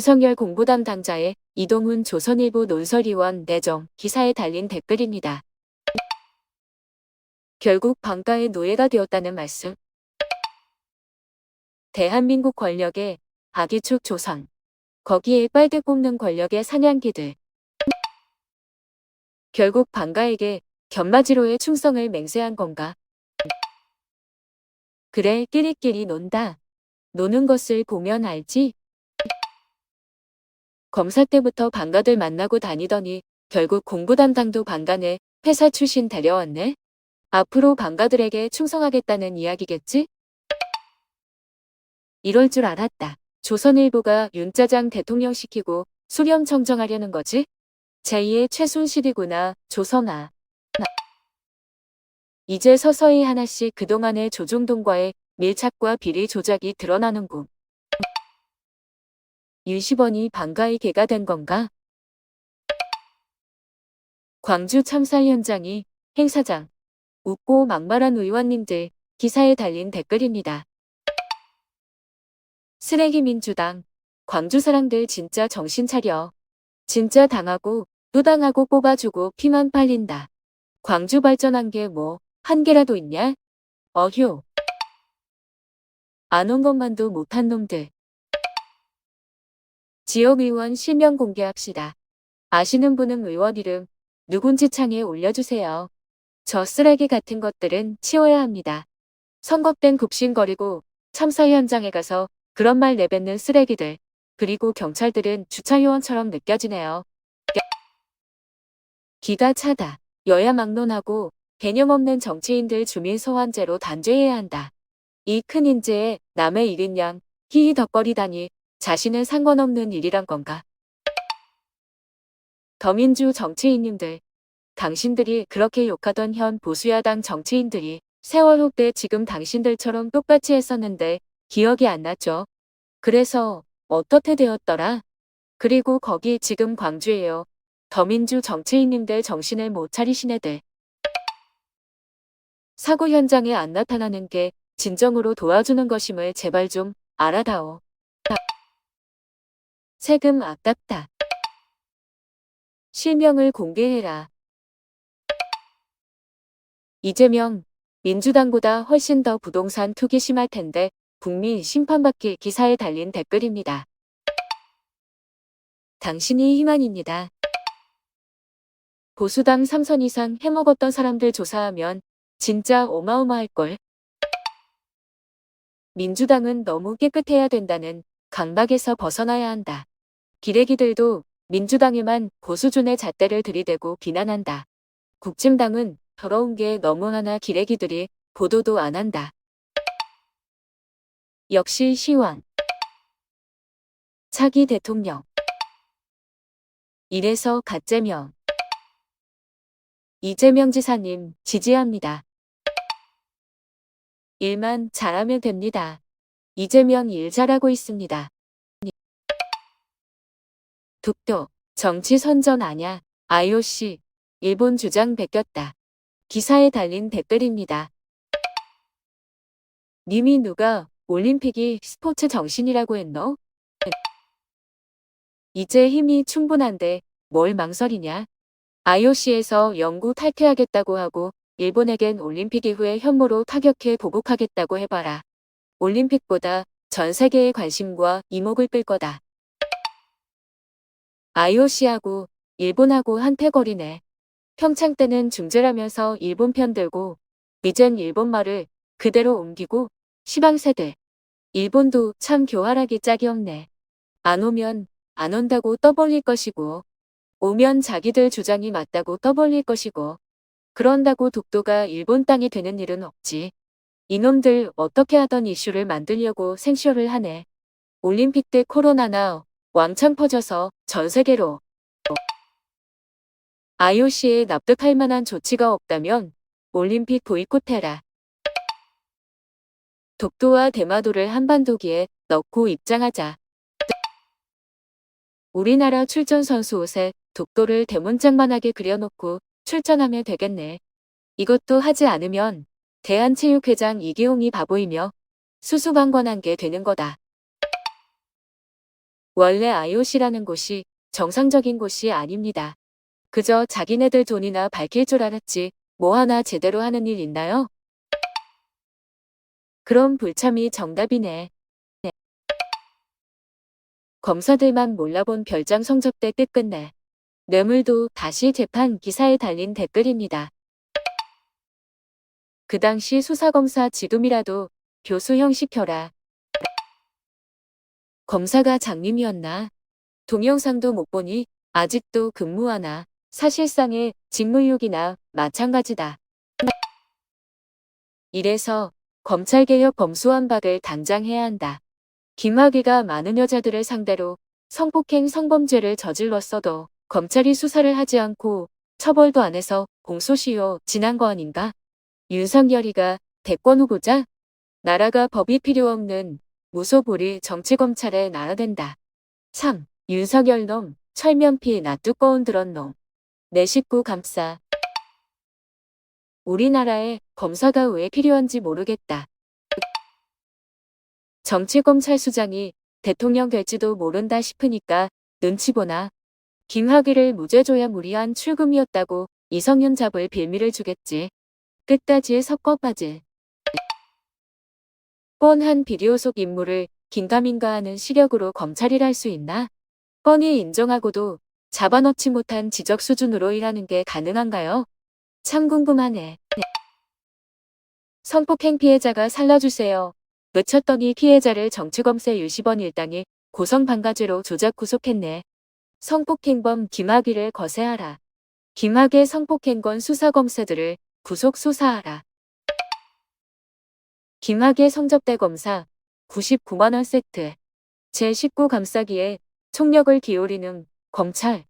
윤석열 공보 담당자의 이동훈 조선일보 논설위원 내정 기사에 달린 댓글입니다. 결국 방가의 노예가 되었다는 말씀. 대한민국 권력의 아기축 조선. 거기에 빨대 꼽는 권력의 사냥개들. 결국 방가에게 견마지로의 충성을 맹세한 건가? 그래, 끼리끼리 논다. 노는 것을 보면 알지? 검사 때부터 방가들 만나고 다니더니 결국 공부 담당도 방가네. 회사 출신 데려왔네. 앞으로 방가들에게 충성하겠다는 이야기겠지? 이럴 줄 알았다. 조선일보가 윤짜장 대통령 시키고 수렴 청정하려는 거지? 제2의 최순실이구나, 조선아. 이제 서서히 하나씩 그동안의 조중동과의 밀착과 비리 조작이 드러나는군. 윤시번이 방가의 개가 된 건가? 광주 참사 현장이 행사장. 웃고 막말한 의원님들 기사에 달린 댓글입니다. 쓰레기 민주당. 광주 사람들 진짜 정신 차려. 진짜 당하고 또 당하고 뽑아주고 피만 팔린다. 광주 발전한 게 뭐 한 개라도 있냐? 어휴. 안 온 것만도 못한 놈들. 지역의원 실명 공개합시다. 아시는 분은 의원 이름 누군지 창에 올려주세요. 저 쓰레기 같은 것들은 치워야 합니다. 선거 땐 굽신거리고 참사 현장에 가서 그런 말 내뱉는 쓰레기들. 그리고 경찰들은 주차요원처럼 느껴지네요. 기가 차다. 여야 막론하고 개념 없는 정치인들 주민 소환제로 단죄해야 한다. 이 큰 인재에 남의 일인 양 히히덕거리다니 자신은 상관없는 일이란 건가? 더민주 정치인님들. 당신들이 그렇게 욕하던 현 보수야당 정치인들이 세월호 때 지금 당신들처럼 똑같이 했었는데 기억이 안 났죠. 그래서 어떻게 되었더라? 그리고 거기 지금 광주예요. 더민주 정치인님들 정신을 못 차리신 애들. 사고 현장에 안 나타나는 게 진정으로 도와주는 것임을 제발 좀 알아다오. 세금 아깝다. 실명을 공개해라. 이재명, 민주당보다 훨씬 더 부동산 투기 심할 텐데 국민 심판받기 기사에 달린 댓글입니다. 당신이 희망입니다. 보수당 3선 이상 해먹었던 사람들 조사하면 진짜 어마어마할걸. 민주당은 너무 깨끗해야 된다는 강박에서 벗어나야 한다. 기레기들도 민주당에만 고수준의 잣대를 들이대고 비난한다. 국진당은 더러운 게 너무 하나 기레기들이 보도도 안 한다. 역시 시황. 차기 대통령. 이래서 가재명. 이재명 지사님 지지합니다. 일만 잘하면 됩니다. 이재명 일 잘하고 있습니다. 독도. 정치 선전 아냐. IOC. 일본 주장 베꼈다. 기사에 달린 댓글입니다. 님이 누가 올림픽이 스포츠 정신이라고 했노? 이제 힘이 충분한데 뭘 망설이냐? IOC에서 영구 탈퇴하겠다고 하고 일본에겐 올림픽 이후에 현무로 타격해 보복하겠다고 해봐라. 올림픽보다 전 세계의 관심과 이목을 끌 거다. IOC하고 일본하고 한패거리네. 평창 때는 중재라면서 일본 편 들고 이젠 일본 말을 그대로 옮기고 시방세들. 일본도 참 교활하기 짝이 없네. 안 오면 안 온다고 떠벌릴 것이고 오면 자기들 주장이 맞다고 떠벌릴 것이고 그런다고 독도가 일본 땅이 되는 일은 없지. 이놈들 어떻게 하던 이슈를 만들려고 생쇼를 하네. 올림픽 때 코로나나 왕창 퍼져서 전 세계로. IOC에 납득할 만한 조치가 없다면 올림픽 보이콧해라. 독도와 대마도를 한반도기에 넣고 입장하자. 우리나라 출전 선수 옷에 독도를 대문짝만하게 그려놓고 출전하면 되겠네. 이것도 하지 않으면 대한체육회장 이기용이 바보이며 수수방관한 게 되는 거다. 원래 IOC라는 곳이 정상적인 곳이 아닙니다. 그저 자기네들 돈이나 밝힐 줄 알았지 뭐 하나 제대로 하는 일 있나요? 그럼 불참이 정답이네. 검사들만 몰라본 별장 성접대 끝끝내. 뇌물도 다시 재판 기사에 달린 댓글입니다. 그 당시 수사검사 지금이라도 교수형 시켜라. 검사가 장님이었나? 동영상도 못 보니 아직도 근무하나? 사실상의 직무유기나 마찬가지다. 이래서 검찰개혁 검수완박을 당장 해야 한다. 김학의가 많은 여자들을 상대로 성폭행 성범죄를 저질렀어도 검찰이 수사를 하지 않고 처벌도 안 해서 공소시효 지난 거 아닌가? 윤석열이가 대권 후보자? 나라가 법이 필요 없는 무소불위 정치검찰의 나라 된다. 3. 윤석열 놈, 철면피 나 두꺼운 드런 놈. 내 식구 감싸. 우리나라에 검사가 왜 필요한지 모르겠다. 정치검찰수장이 대통령 될지도 모른다 싶으니까 눈치 보나. 김학의를 무죄 줘야 무리한 출금이었다고 이성윤 잡을 빌미를 주겠지. 끝까지 섞어빠질. 뻔한 비리오 속 인물을 긴가민가 하는 시력으로 검찰일 할 수 있나? 뻔히 인정하고도 잡아넣지 못한 지적 수준으로 일하는 게 가능한가요? 참 궁금하네. 성폭행 피해자가 살려주세요. 외쳤더니 피해자를 정치검사 유시번 일당이 고성방가죄로 조작 구속했네. 성폭행범 김학의를 거세하라. 김학의 성폭행건 수사검사들을 구속 수사하라. 김학의 성접대 검사 99만원 세트. 제19 감싸기에 총력을 기울이는 검찰.